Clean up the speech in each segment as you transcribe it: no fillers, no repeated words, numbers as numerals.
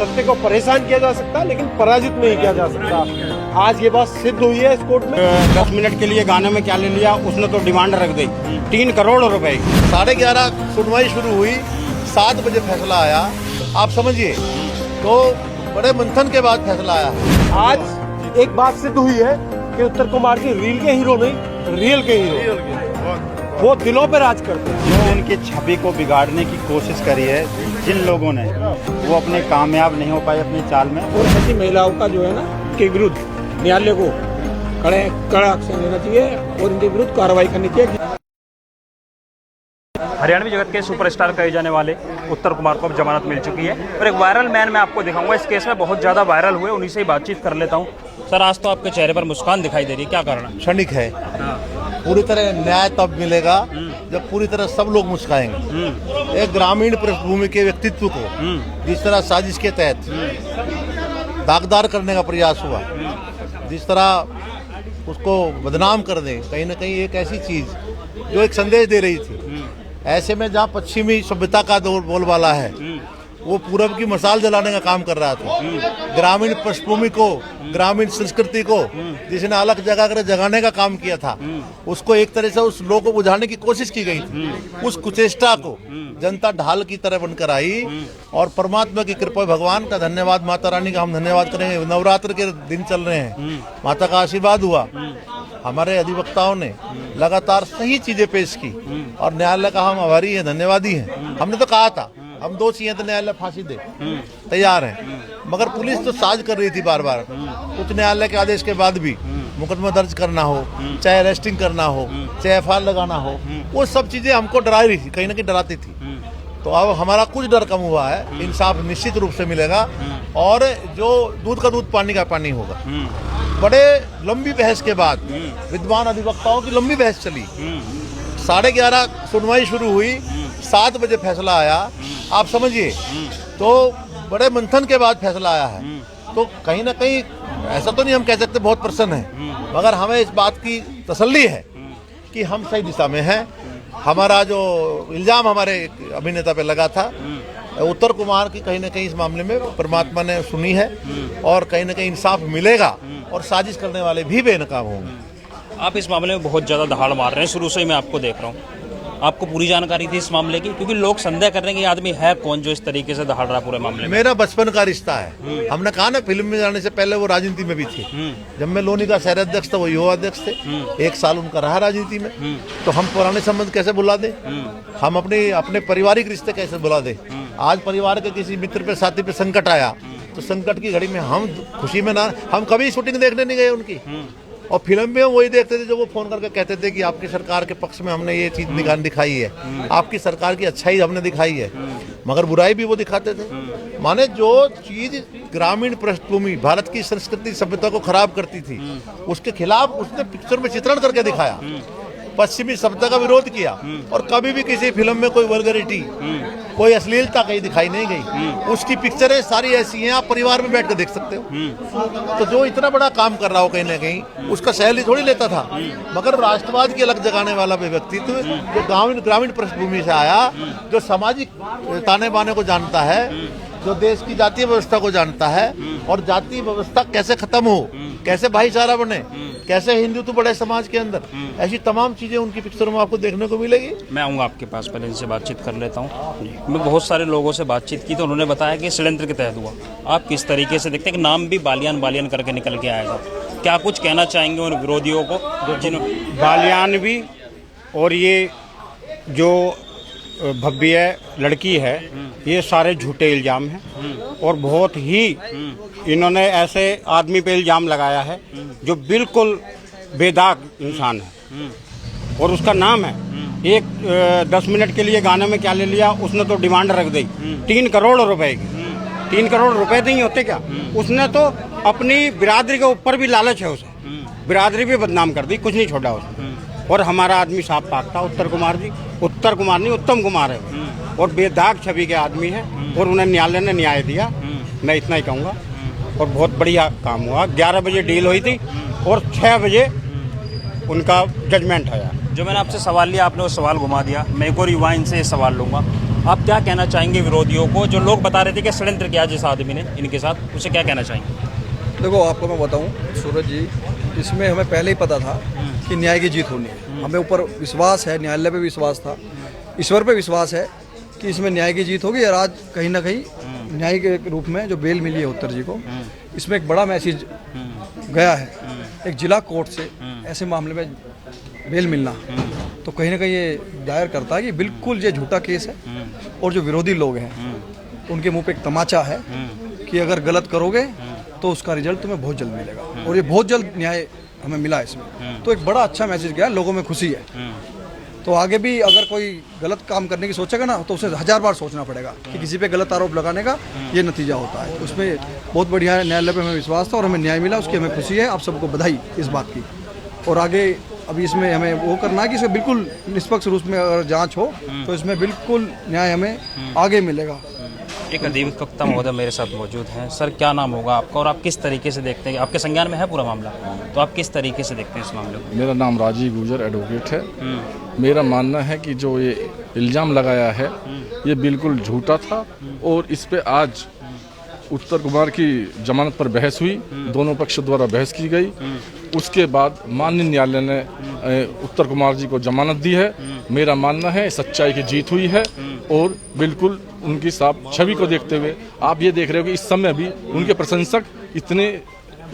सत्य को परेशान किया जा सकता है लेकिन पराजित नहीं किया जा सकता। आज ये बात सिद्ध हुई है इस कोर्ट में। 10 मिनट के लिए गाने में क्या ले लिया, उसने तो डिमांड रख दी 3 करोड़ रुपए। 11:30 सुनवाई शुरू हुई, 7 बजे फैसला आया। आप समझिए, तो बड़े मंथन के बाद फैसला आया। आज एक बात सिद्ध हुई है कि उत्तर कुमार जी रील के हीरो नहीं, रियल के हीरो, वो दिलों पे राज करते हैं। जो उनकी छवि को बिगाड़ने की कोशिश करी है जिन लोगों ने, वो अपने कामयाब नहीं हो पाए अपनी चाल में। और ऐसी महिलाओं का जो है ना, के विरुद्ध न्यायालय को कड़ा एक्शन लेना चाहिए और इनके विरुद्ध कार्रवाई करनी चाहिए। हरियाणवी जगत के सुपरस्टार कहे जाने वाले उत्तर कुमार को अब जमानत मिल चुकी है और एक वायरल मैन मैं आपको दिखाऊंगा। इस केस में बहुत ज़्यादा वायरल हुए, उन्हीं से ही बातचीत कर लेता हूँ। सर, आज तो आपके चेहरे पर मुस्कान दिखाई दे रही है, क्या कारण है? क्षणिक है। पूरी तरह न्याय तब मिलेगा जब पूरी तरह सब लोग मुस्काएंगे। एक ग्रामीण पृष्ठभूमि के व्यक्तित्व को जिस तरह साजिश के तहत दागदार करने का प्रयास हुआ, जिस तरह उसको बदनाम कर दें, कहीं ना कहीं एक ऐसी चीज जो एक संदेश दे रही थी। ऐसे में जहाँ पश्चिमी सभ्यता का बोलबाला है, वो पूरब की मसाल जलाने का काम कर रहा था। ग्रामीण पृष्ठभूमि को, ग्रामीण संस्कृति को जिसने अलग जगह कर जगाने का काम किया था, उसको एक तरह से उस लोगों को बुझाने की कोशिश की गई थी। उस कुचेष्टा को जनता ढाल की तरह बनकर आई और परमात्मा की कृपा, भगवान का धन्यवाद, माता रानी का हम धन्यवाद करेंगे। नवरात्र के दिन चल रहे हैं, माता का आशीर्वाद हुआ। हमारे अधिवक्ताओं ने लगातार सही चीजें पेश की और न्यायालय का हम आभारी हैं, धन्यवादी हैं। हमने तो कहा था हम दोषी हैं तो न्यायालय फांसी दे, तैयार हैं, मगर पुलिस तो साज कर रही थी बार बार। उच्च न्यायालय के आदेश के बाद भी मुकदमा दर्ज करना हो, चाहे अरेस्टिंग करना हो, चाहे एफआईआर लगाना हो, वो सब चीजें हमको डरा रही थी, कहीं ना कहीं डराती थी। तो अब हमारा कुछ डर कम हुआ है, इंसाफ निश्चित रूप से मिलेगा और जो दूध का दूध पानी का पानी होगा। बड़े लंबी बहस के बाद, विद्वान अधिवक्ताओं की लंबी बहस चली, 11:30 सुनवाई शुरू हुई, 7 बजे फैसला आया। आप समझिए, तो बड़े मंथन के बाद फैसला आया है। तो कहीं ना कहीं ऐसा तो नहीं हम कह सकते बहुत प्रसन्न है, मगर हमें इस बात की तसल्ली है कि हम सही दिशा में हैं। हमारा जो इल्जाम हमारे अभिनेता पे लगा था, उत्तर कुमार की कहीं ना कहीं इस मामले में परमात्मा ने सुनी है और कहीं ना कहीं इंसाफ मिलेगा और साजिश करने वाले भी बेनकाब होंगे। आप इस मामले में बहुत ज़्यादा दहाड़ मार रहे हैं, शुरू से ही मैं आपको देख रहा हूँ। आपको पूरी जानकारी थी इस मामले की, क्योंकि लोग संदेह कर रहे हैं कि ये आदमी है कौन जो इस तरीके से दहाड़ रहा पूरे मामले में। मेरा बचपन का रिश्ता है। हमने कहा ना, फिल्म में जाने से पहले वो राजनीति में भी थे। जब मैं लोनी का शहर अध्यक्ष था, वो युवा अध्यक्ष थे। 1 साल उनका रहा राजनीति में। तो हम पुराने संबंध कैसे भुला दें? हम अपने पारिवारिक रिश्ते कैसे भुला दें? आज परिवार के किसी मित्र पे, साथी पे संकट आया, तो संकट की घड़ी में हम खुशी में ना, हम कभी शूटिंग देखने नहीं गए उनकी, और फिल्म में वही देखते थे जो वो फोन करके कहते थे कि आपकी सरकार के पक्ष में हमने ये चीज दिखाई है, आपकी सरकार की अच्छाई हमने दिखाई है, मगर बुराई भी वो दिखाते थे। माने जो चीज ग्रामीण पृष्ठभूमि, भारत की संस्कृति सभ्यता को खराब करती थी, उसके खिलाफ उसने पिक्चर में चित्रण करके दिखाया। पश्चिमी सभ्यता का विरोध किया और कभी भी किसी फिल्म में कोई वल्गरिटी, कोई अश्लीलता कहीं दिखाई नहीं गई। उसकी पिक्चरें सारी ऐसी हैं, आप परिवार में बैठ कर देख सकते हो। तो जो इतना बड़ा काम कर रहा हो कहीं ना कहीं, उसका सैलरी थोड़ी लेता था, मगर राष्ट्रवाद की अलग जगाने वाला व्यक्तित्व जो ग्रामीण पृष्ठभूमि से आया, जो सामाजिक ताने बाने को जानता है, जो देश की जातीय व्यवस्था को जानता है और जातीय व्यवस्था कैसे खत्म हो, कैसे भाईचारा बने, कैसे हिंदुत्व बढ़े समाज के अंदर, ऐसी तमाम चीजें उनकी पिक्चरों में आपको देखने को मिलेगी। मैं आऊँगा आपके पास, पहले इनसे बातचीत कर लेता हूँ। मैं बहुत सारे लोगों से बातचीत की तो उन्होंने बताया कि षड्यंत्र के तहत हुआ। आप किस तरीके से देखते हैं कि नाम भी बालियान करके निकल के आएगा, क्या कुछ कहना चाहेंगे उन विरोधियों को जिन्होंने बालियान भी, और ये जो भव्य लड़की है, ये सारे झूठे इल्जाम हैं और बहुत ही इन्होंने ऐसे आदमी पे इल्जाम लगाया है जो बिल्कुल बेदाग इंसान है और उसका नाम है 10 मिनट के लिए गाने में क्या ले लिया, उसने तो डिमांड रख दी 3 करोड़ रुपए की। 3 करोड़ रुपए नहीं होते क्या? उसने तो अपनी बिरादरी के ऊपर भी लालच है उसे, बिरादरी भी बदनाम कर दी, कुछ नहीं छोड़ा उसने। और हमारा आदमी साफ पाक था, उत्तर कुमार नहीं, उत्तम कुमार है और बेदाग छवि के आदमी है और उन्हें न्यायालय ने न्याय दिया। मैं इतना ही कहूँगा और बहुत बढ़िया काम हुआ। 11 बजे डील हुई थी और 6 बजे उनका जजमेंट आया। जो मैंने आपसे सवाल लिया, आपने वो सवाल घुमा दिया। मैं एक और युवा इनसे सवाल लूँगा। आप क्या कहना चाहेंगे विरोधियों को, जो लोग बता रहे थे कि षड्यंत्र किया जिस आदमी ने इनके साथ, उसे क्या कहना चाहेंगे? देखो आपको मैं बताऊं सूरज जी, इसमें हमें पहले ही पता था कि न्याय की जीत होनी है। हमें ऊपर विश्वास है, न्यायालय पे विश्वास था, ईश्वर पे विश्वास है कि इसमें न्याय की जीत होगी। और आज कहीं ना कहीं न्याय के रूप में जो बेल मिली है उत्तर जी को, इसमें एक बड़ा मैसेज गया है। एक जिला कोर्ट से ऐसे मामले में बेल मिलना तो कहीं ना कहीं ये दायर करता है कि बिल्कुल ये झूठा केस है। और जो विरोधी लोग हैं उनके मुंह पे एक तमाचा है कि अगर गलत करोगे तो उसका रिजल्ट तुम्हें बहुत जल्द मिलेगा। और ये बहुत जल्द न्याय हमें मिला इसमें, तो एक बड़ा अच्छा मैसेज गया, लोगों में खुशी है। तो आगे भी अगर कोई गलत काम करने की सोचेगा ना तो उसे 1000 बार सोचना पड़ेगा कि किसी पे गलत आरोप लगाने का ये नतीजा होता है। उसमें बहुत बढ़िया न्यायालय पे हमें विश्वास था और हमें न्याय मिला, उसकी हमें खुशी है। आप सबको बधाई इस बात की। और आगे अभी इसमें हमें वो करना है कि इसमें बिल्कुल निष्पक्ष रूप में अगर जांच हो तो इसमें बिल्कुल न्याय हमें आगे मिलेगा। एक अधिवक्ता महोदय मेरे साथ मौजूद हैं। सर, क्या नाम होगा आपका और आप किस तरीके से देखते हैं, आपके संज्ञान में है पूरा मामला, तो आप किस तरीके से देखते हैं इस मामले को? मेरा नाम राजीव गुजर एडवोकेट है। मेरा मानना है कि जो ये इल्ज़ाम लगाया है ये बिल्कुल झूठा था। और इस पे आज उत्तर कुमार की जमानत पर बहस हुई, दोनों पक्ष द्वारा बहस की गई। उसके बाद माननीय न्यायालय ने उत्तर कुमार जी को जमानत दी है। मेरा मानना है सच्चाई की जीत हुई है और बिल्कुल उनकी साफ छवि को देखते हुए आप ये देख रहे हो कि इस समय भी उनके प्रशंसक इतने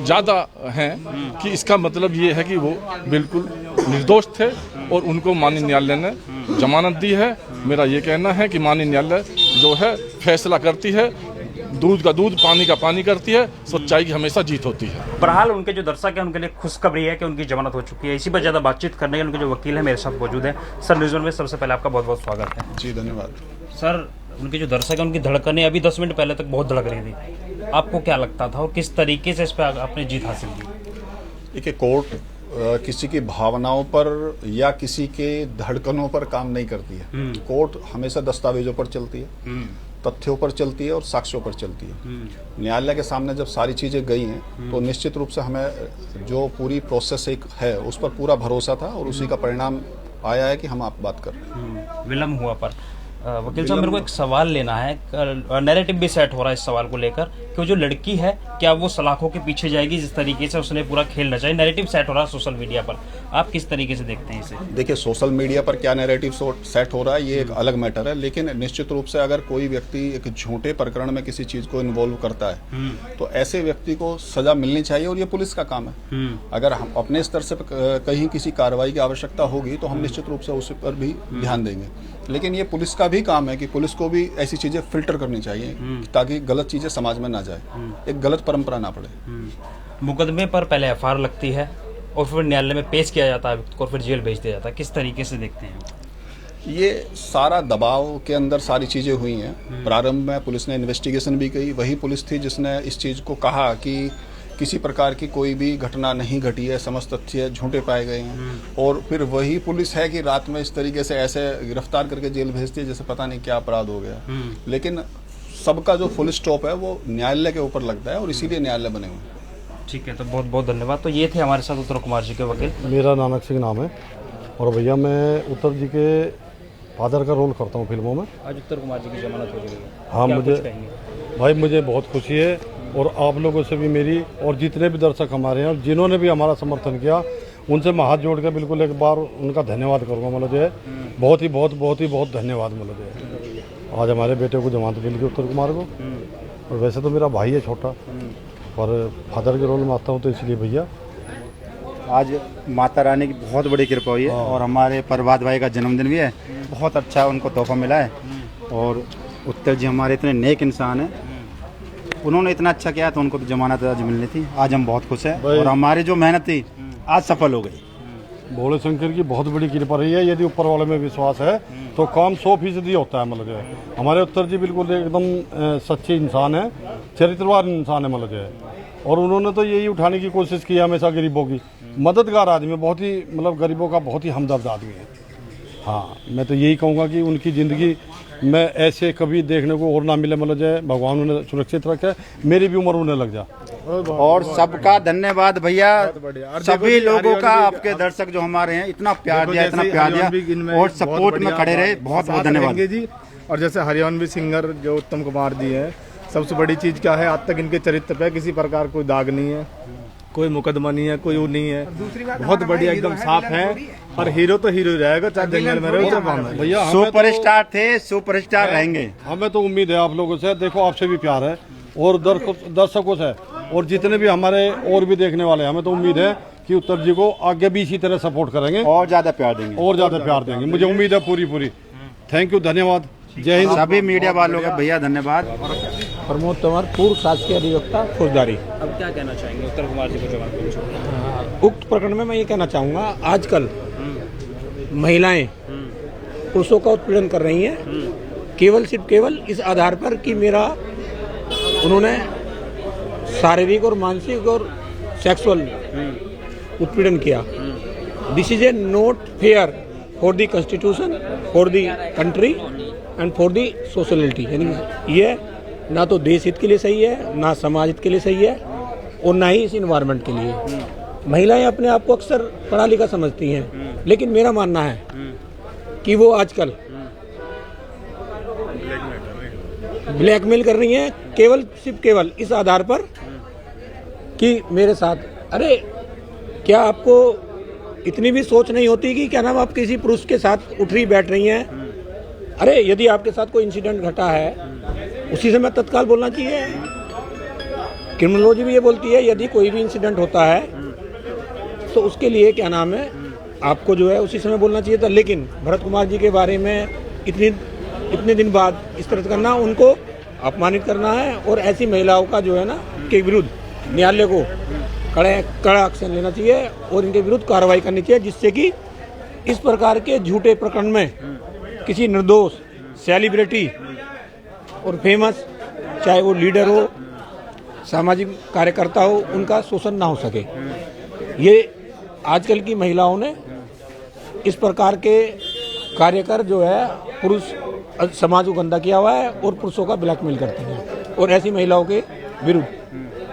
ज़्यादा हैं कि इसका मतलब ये है कि वो बिल्कुल निर्दोष थे और उनको माननीय न्यायालय ने जमानत दी है। मेरा ये कहना है कि माननीय न्यायालय जो है फैसला करती है, दूध का दूध पानी का पानी करती है, सच्चाई की हमेशा जीत होती है। बहरहाल उनके जो दर्शक हैं उनके लिए खुशखबरी है कि उनकी जमानत हो चुकी है। इसी पर ज़्यादा बातचीत करने के लिए उनके जो वकील हैं मेरे साथ मौजूद हैं। सर, न्यूज़ वन में सबसे पहले आपका बहुत बहुत स्वागत है। जी धन्यवाद। सर, उनके जो दर्शक हैं उनकी धड़कनें अभी 10 मिनट पहले तक बहुत धड़क रही थी, आपको क्या लगता था और किस तरीके से इस पर आपने जीत हासिल की? देखिए, कोर्ट किसी की भावनाओं पर या किसी के धड़कनों पर काम नहीं करती है। कोर्ट हमेशा दस्तावेजों पर चलती है, तथ्यों पर चलती है और साक्ष्यों पर चलती है। न्यायालय के सामने जब सारी चीजें गई हैं तो निश्चित रूप से हमें जो पूरी प्रोसेस एक है उस पर पूरा भरोसा था और उसी का परिणाम आया है कि हम आप बात कर रहे हैं। विलम्ब हुआ पर वकील साहब मेरे को एक सवाल लेना है, नैरेटिव भी सेट हो रहा है इस सवाल को लेकर कि वो जो लड़की है क्या वो सलाखों के पीछे जाएगी जिस तरीके से उसने पूरा खेलना चाहिए? नैरेटिव सेट हो रहा है सोशल मीडिया पर, आप किस तरीके से देखते हैं इसे? देखिए, सोशल मीडिया पर क्या नैरेटिव सेट हो रहा है ये एक अलग मैटर है, लेकिन निश्चित रूप से अगर कोई व्यक्ति एक झूठे प्रकरण में किसी चीज को इन्वॉल्व करता है तो ऐसे व्यक्ति को सजा मिलनी चाहिए और ये पुलिस का काम है। अगर हम अपने स्तर से कहीं किसी कार्रवाई की आवश्यकता होगी तो हम निश्चित रूप से उस पर भी ध्यान देंगे, लेकिन ये पुलिस का भी काम है कि पुलिस को भी ऐसी चीजें फिल्टर करनी चाहिए ताकि गलत चीजें समाज में ना जाए, एक गलत परंपरा ना पड़े। मुकदमे पर पहले एफआईआर लगती है और फिर न्यायालय में पेश किया जाता है और फिर जेल भेज दिया जाता है, किस तरीके से देखते हैं? ये सारा दबाव के अंदर सारी चीजें हुई हैं। प्रारंभ में पुलिस ने इन्वेस्टिगेशन भी की, वही पुलिस थी जिसने इस चीज को कहा कि किसी प्रकार की कोई भी घटना नहीं घटी है, समस्त तथ्य झूठे पाए गए हैं। और फिर वही पुलिस है कि रात में इस तरीके से ऐसे गिरफ्तार करके जेल भेजती है जैसे पता नहीं क्या अपराध हो गया। लेकिन सबका जो फुल स्टॉप है वो न्यायालय के ऊपर लगता है और इसीलिए न्यायालय बने हुए हैं। ठीक है, तो बहुत बहुत धन्यवाद। तो ये थे हमारे साथ उत्तर कुमार जी के वकील। मेरा नानक सिंह नाम है और भैया मैं उत्तर जी के फादर का रोल करता हूँ फिल्मों में। आज उत्तर कुमार जी की जमानत हो गई है, हाँ क्या मुझे कुछ कहेंगे? भाई मुझे बहुत खुशी है और आप लोगों से भी मेरी और जितने भी दर्शक हमारे हैं और जिन्होंने भी हमारा समर्थन किया उनसे मैं हाथ जोड़ के बिल्कुल एक बार उनका धन्यवाद करूँगा। मतलब जो है बहुत धन्यवाद। मतलब जो है आज हमारे बेटे को जमानत मिल गई उत्तर कुमार को, और वैसे तो मेरा भाई है छोटा पर फादर के रोल में आता हूँ तो इसलिए भैया आज माता रानी की बहुत बड़ी कृपा हुई है और हमारे प्रभात भाई का जन्मदिन भी है। बहुत अच्छा उनको तोहफा मिला है और उत्तर जी हमारे इतने नेक इंसान हैं, उन्होंने इतना अच्छा किया तो उनको तो जमानत आज मिलनी थी। आज हम बहुत खुश हैं और हमारी जो मेहनत थी आज सफल हो गई। भोले शंकर की बहुत बड़ी कृपा रही है। यदि ऊपर वाले में विश्वास है तो काम 100% होता है। मतलब जो है हमारे उत्तर जी बिल्कुल एकदम सच्चे इंसान है, चरित्रवान इंसान है। मतलब जो है और उन्होंने तो यही उठाने की कोशिश की हमेशा गरीबों की, मददगार आदमी, बहुत ही मतलब गरीबों का बहुत ही हमदर्द आदमी है। हाँ, मैं तो यही कहूँगा कि उनकी ज़िंदगी में ऐसे कभी देखने को और ना मिले। मतलब जो है भगवान उन्हें सुरक्षित रखे, मेरी भी उम्र उन्हें लग जाए। और सबका धन्यवाद भैया, सभी लोगों का, आपके दर्शक जो हमारे हैं इतना प्यार दिया और सपोर्ट में खड़े रहे, बहुत बहुत धन्यवाद। और जैसे हरियाणवी सिंगर जो उत्तम कुमार जी हैं, सबसे बड़ी चीज़ क्या है, आज तक इनके चरित्र पे किसी प्रकार कोई दाग नहीं है, कोई मुकदमा नहीं है, कोई वो नहीं है, बहुत बढ़िया एकदम साफ है। और हीरो तो हीरो ही रहेगा, चाहे जंगल में रहे चाहे बाहर में। भैया सुपरस्टार थे, सुपरस्टार रहेंगे। हमें तो उम्मीद है आप लोगों से, देखो आपसे भी प्यार है और दर्शकों से, और जितने भी हमारे और भी देखने वाले हैं, हमें तो उम्मीद है कि उत्तर जी को आगे भी इसी तरह सपोर्ट करेंगे और ज़्यादा प्यार देंगे, और ज़्यादा प्यार देंगे। मुझे उम्मीद है पूरी। थैंक यू, धन्यवाद, जय हिंद। सभी मीडिया वालों का भैया धन्यवाद। प्रमोद तंवर, पूर्व शासकीय अधिवक्ता फौजदारी। अब क्या कहना चाहेंगे उत्तम कुमार जी को जवाब पूछो? उक्त प्रकरण में मैं ये कहना चाहूँगा, आजकल महिलाएं पुरुषों का उत्पीड़न कर रही हैं, केवल इस आधार पर कि मेरा उन्होंने शारीरिक और मानसिक और सेक्सुअल उत्पीड़न किया। This is a not fair for the constitution, for the country and for the sociality. यानी ये ना तो देश हित के लिए सही है, ना समाज हित के लिए सही है, और ना ही इस इन्वायरमेंट के लिए। महिलाएं अपने आप को अक्सर पढ़ा लिखा समझती हैं, लेकिन मेरा मानना है कि वो आजकल ब्लैकमेल कर रही हैं, केवल इस आधार पर कि मेरे साथ। अरे क्या आपको इतनी भी सोच नहीं होती कि क्या नाम आप किसी पुरुष के साथ उठ रही बैठ रही हैं? अरे यदि आपके साथ कोई इंसिडेंट घटा है, उसी समय तत्काल बोलना चाहिए। क्रिमिनोलॉजी भी ये बोलती है, यदि कोई भी इंसिडेंट होता है तो उसके लिए क्या नाम है, आपको जो है उसी समय बोलना चाहिए था। लेकिन भरत कुमार जी के बारे में इतने दिन बाद इस तरह करना, उनको अपमानित करना है, और ऐसी महिलाओं का जो है ना के विरुद्ध न्यायालय को कड़ा एक्शन लेना चाहिए और इनके विरुद्ध कार्रवाई करनी चाहिए, जिससे कि इस प्रकार के झूठे प्रकरण में किसी निर्दोष सेलिब्रिटी और फेमस, चाहे वो लीडर हो, सामाजिक कार्यकर्ता हो, उनका शोषण ना हो सके। ये आजकल की महिलाओं ने इस प्रकार के कार्य कर जो है पुरुष समाज को गंदा किया हुआ है और पुरुषों का ब्लैकमेल करते हैं, और ऐसी महिलाओं के विरुद्ध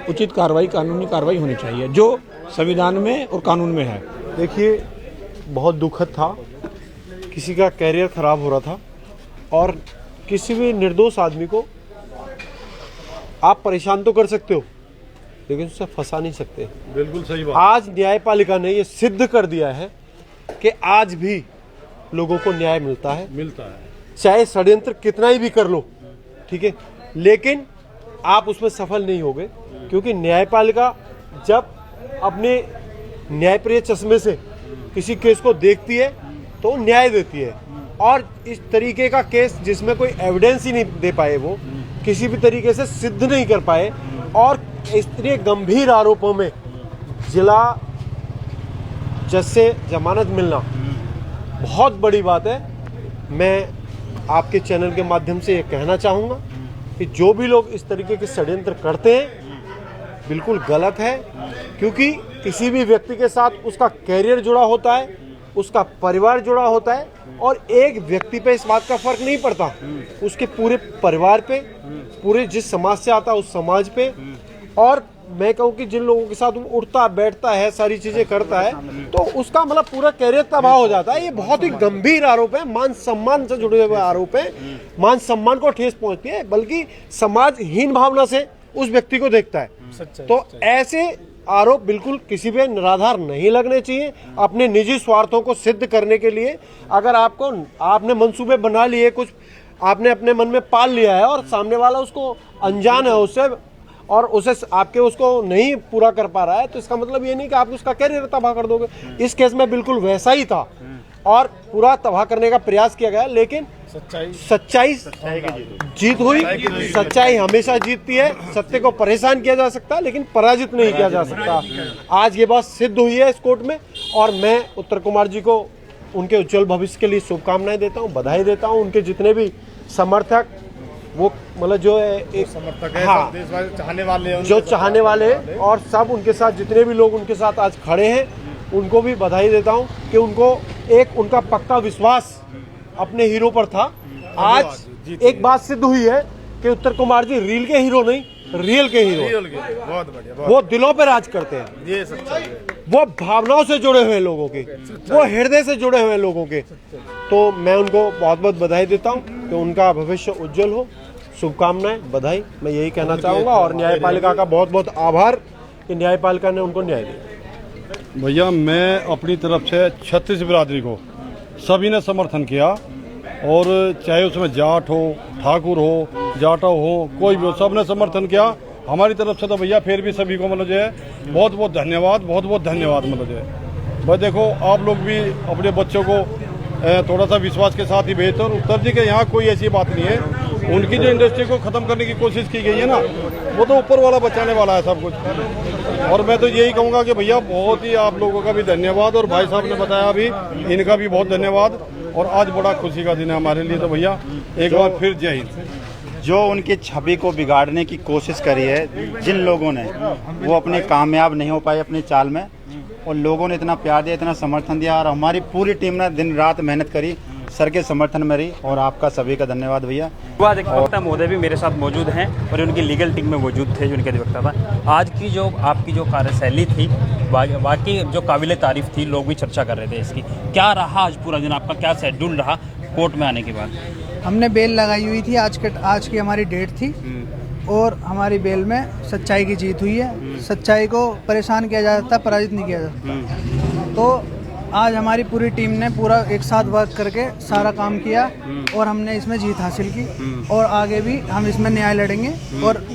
उचित कार्रवाई, कानूनी कार्रवाई होनी चाहिए जो संविधान में और कानून में है। देखिए, बहुत दुखद था, किसी का कैरियर खराब हो रहा था, और किसी भी निर्दोष आदमी को आप परेशान तो कर सकते हो, लेकिन उससे फंसा नहीं सकते। बिल्कुल सही बात। आज न्यायपालिका ने ये सिद्ध कर दिया है कि आज भी लोगों को न्याय मिलता है, चाहे षड्यंत्र कितना ही भी कर लो, ठीक है, लेकिन आप उसमें सफल नहीं होगे, क्योंकि न्यायपालिका जब अपने न्यायप्रिय चश्मे से किसी केस को देखती है तो न्याय देती है। और इस तरीके का केस जिसमें कोई एविडेंस ही नहीं दे पाए, वो किसी भी तरीके से सिद्ध नहीं कर पाए, और इतने गंभीर आरोपों में जिला जज से जमानत मिलना बहुत बड़ी बात है। मैं आपके चैनल के माध्यम से ये कहना चाहूँगा कि जो भी लोग इस तरीके के षड्यंत्र करते हैं बिल्कुल गलत है, क्योंकि किसी भी व्यक्ति के साथ उसका कैरियर जुड़ा होता है, उसका परिवार जुड़ा होता है, और एक व्यक्ति पे इस बात का फर्क नहीं पड़ता, उसके पूरे परिवार पे, पूरे जिस समाज से आता है उस समाज पे। और मैं कहूँ कि जिन लोगों के साथ वो उठता बैठता है, सारी चीजें करता है, तो उसका मतलब पूरा कैरियर तबाह हो जाता है। ये बहुत ही गंभीर आरोप है, मान सम्मान से जुड़े हुए आरोप है, मान सम्मान को ठेस पहुंचती है, बल्कि समाज हीन भावना से उस व्यक्ति को देखता है। तो ऐसे आरोप बिल्कुल किसी पे निराधार नहीं लगने चाहिए। अपने निजी स्वार्थों को सिद्ध करने के लिए अगर आपने मंसूबे बना लिए, कुछ आपने अपने मन में पाल लिया है, और सामने वाला उसको अनजान है उससे, और उसे आपके उसको नहीं पूरा कर पा रहा है, तो इसका मतलब ये नहीं कि आप उसका कैरियर तबाह कर दोगे। इस केस में बिल्कुल वैसा ही था, और पूरा तबाह करने का प्रयास किया गया, लेकिन सच्चाई जीत हुई। सच्चाई हमेशा जीतती है। सत्य को परेशान किया जा सकता है, लेकिन पराजित नहीं किया जा सकता। आज ये बात सिद्ध हुई है इस कोर्ट में, और मैं उत्तर कुमार जी को उनके उज्जवल भविष्य के लिए शुभकामनाएं देता हूं, बधाई देता हूं। उनके जितने भी समर्थक, वो मतलब जो है एक समर्थक है, हाँ, चाहने वाले हैं, जो चाहने वाले, और सब उनके साथ जितने भी लोग उनके साथ आज खड़े हैं, उनको भी बधाई देता हूं कि उनको एक उनका पक्का विश्वास अपने हीरो पर था। आज एक बात सिद्ध हुई है कि उत्तर कुमार जी रील के हीरो नहीं, रियल के हीरो। बहुत बढ़िया, वो दिलों पे राज करते हैं, ये सच्चाई है। वो भावनाओं से जुड़े हुए लोगों के, वो हृदय से जुड़े हुए लोगों के। तो मैं उनको बहुत बहुत बधाई देता हूँ। कि उनका भविष्य उज्जवल हो। शुभकामनाएं, बधाई, मैं यही कहना चाहूँगा। और न्यायपालिका का बहुत बहुत आभार कि न्यायपालिका ने उनको न्याय दिया। भैया मैं अपनी तरफ से छत्तीस बिरादरी को सभी ने समर्थन किया, और चाहे उसमें जाट हो, ठाकुर हो, जाटव हो, कोई भी हो, सब ने समर्थन किया हमारी तरफ से। तो भैया फिर भी सभी को मतलब जो है बहुत बहुत धन्यवाद, बहुत बहुत धन्यवाद। मतलब जो है भाई देखो, आप लोग भी अपने बच्चों को थोड़ा सा विश्वास के साथ ही भेजते हो। उत्तर जी के यहाँ कोई ऐसी बात नहीं है, उनकी जो इंडस्ट्री को ख़त्म करने की कोशिश की गई है ना, वो तो ऊपर वाला बचाने वाला है सब कुछ। और मैं तो यही कहूँगा कि भैया बहुत ही आप लोगों का भी धन्यवाद, और भाई साहब ने बताया अभी, इनका भी बहुत धन्यवाद। और आज बड़ा खुशी का दिन है हमारे लिए। तो भैया एक बार फिर जय हिंद। जो उनकी छवि को बिगाड़ने की कोशिश करी है जिन लोगों ने, वो अपने कामयाब नहीं हो पाए अपनी चाल में, और लोगों ने इतना प्यार दिया, इतना समर्थन दिया, और हमारी पूरी टीम ने दिन रात मेहनत करी, सर के समर्थन में रही। और आपका सभी का धन्यवाद भैया। अधिवक्ता महोदय भी मेरे साथ मौजूद हैं और उनकी लीगल टीम में मौजूद थे जो उनके अधिवक्ता था। आज की जो आपकी जो कार्यशैली थी वाकई जो काबिल तारीफ थी, लोग भी चर्चा कर रहे थे इसकी। क्या रहा आज पूरा दिन आपका, क्या शेड्यूल रहा कोर्ट में आने के बाद? हमने बेल लगाई हुई थी, आज की हमारी डेट थी, और हमारी बेल में सच्चाई की जीत हुई है। सच्चाई को परेशान किया जा सकता, पराजित नहीं किया जा सकता। तो आज हमारी पूरी टीम ने पूरा एक साथ वर्क करके सारा काम किया, और हमने इसमें जीत हासिल की, और आगे भी हम इसमें न्याय लड़ेंगे, और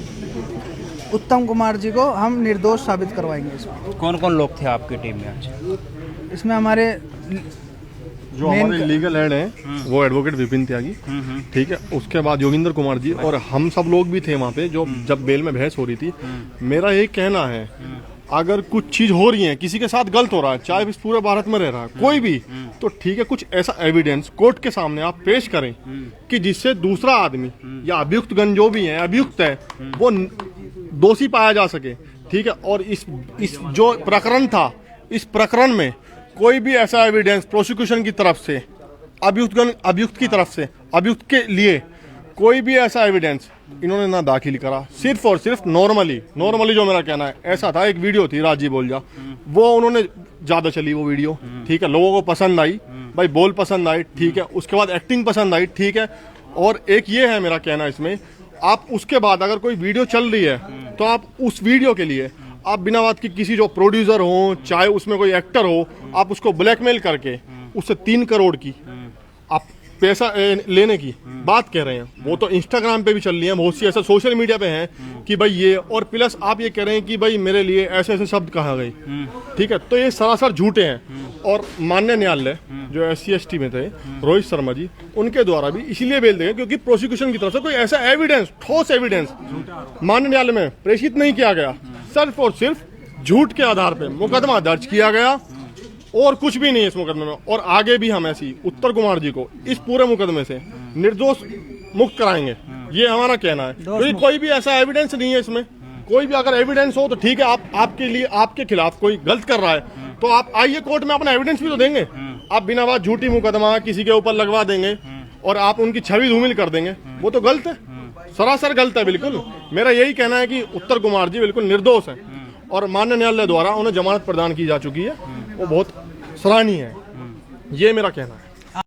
उत्तम कुमार जी को हम निर्दोष साबित करवाएंगे। इसमें कौन कौन लोग थे आपकी टीम में आज? इसमें हमारे जो हमारे लीगल हेड हैं वो एडवोकेट विपिन त्यागी, ठीक है, उसके बाद योगिंदर कुमार जी, और हम सब लोग भी थे वहाँ पे जो जब बेल में बहस हो रही थी। मेरा एक कहना है, अगर कुछ चीज हो रही है, किसी के साथ गलत हो रहा है, चाहे इस पूरे भारत में रह रहा है कोई भी, तो ठीक है, कुछ ऐसा एविडेंस कोर्ट के सामने आप पेश करें कि जिससे दूसरा आदमी या अभियुक्तगण जो भी है, अभियुक्त है, वो दोषी पाया जा सके, ठीक है। और इस जो प्रकरण था, इस प्रकरण में कोई भी ऐसा एविडेंस प्रोसिक्यूशन की तरफ से, अभियुक्त की तरफ से, अभियुक्त के लिए कोई भी ऐसा एविडेंस इन्होंने ना दाखिल करा। सिर्फ और सिर्फ नॉर्मली जो मेरा कहना है, ऐसा था, एक वीडियो थी राजी बोल जा, वो उन्होंने ज्यादा चली वो वीडियो, ठीक है, लोगों को पसंद आई, भाई बोल पसंद आई, ठीक है, उसके बाद एक्टिंग पसंद आई, ठीक है। और एक ये है मेरा कहना इसमें, आप उसके बाद अगर कोई वीडियो चल रही है तो आप उस वीडियो के लिए आप बिना बात की किसी जो प्रोड्यूसर हो, चाहे उसमें कोई एक्टर हो, आप उसको ब्लैकमेल करके उससे 3 करोड़ की आप पैसा लेने की बात कह रहे हैं। वो तो इंस्टाग्राम पे भी चल रही है, बहुत सी ऐसा सोशल मीडिया पे है कि भाई ये, और प्लस आप ये कह रहे हैं कि भाई मेरे लिए ऐसे ऐसे शब्द कहा गए, ठीक है, तो ये सरासर झूठे हैं। और माननीय न्यायालय जो SC/ST में थे रोहित शर्मा जी, उनके द्वारा भी इसलिए बेल देंगे क्योंकि प्रोसिक्यूशन की तरफ से कोई ऐसा एविडेंस, ठोस एविडेंस माननीय न्यायालय में प्रेषित नहीं किया गया। सिर्फ और सिर्फ झूठ के आधार पर मुकदमा दर्ज किया गया, और कुछ भी नहीं है इस मुकदमे में। और आगे भी हम ऐसी उत्तर कुमार जी को इस पूरे मुकदमे से निर्दोष मुक्त कराएंगे, ये हमारा कहना है। क्योंकि कोई भी ऐसा एविडेंस नहीं है इसमें, कोई भी अगर एविडेंस हो तो ठीक है, आपके लिए, आपके खिलाफ कोई गलत कर रहा है तो आप आइए कोर्ट में, अपना एविडेंस भी तो देंगे। आप बिना बात झूठी मुकदमा किसी के ऊपर लगवा देंगे और आप उनकी छवि धूमिल कर देंगे, वो तो गलत है, सरासर गलत है। बिल्कुल मेरा यही कहना है कि उत्तर कुमार जी बिल्कुल निर्दोष है, और माननीय न्यायालय द्वारा उन्हें जमानत प्रदान की जा चुकी है, वो बहुत सराहनीय है, ये मेरा कहना है।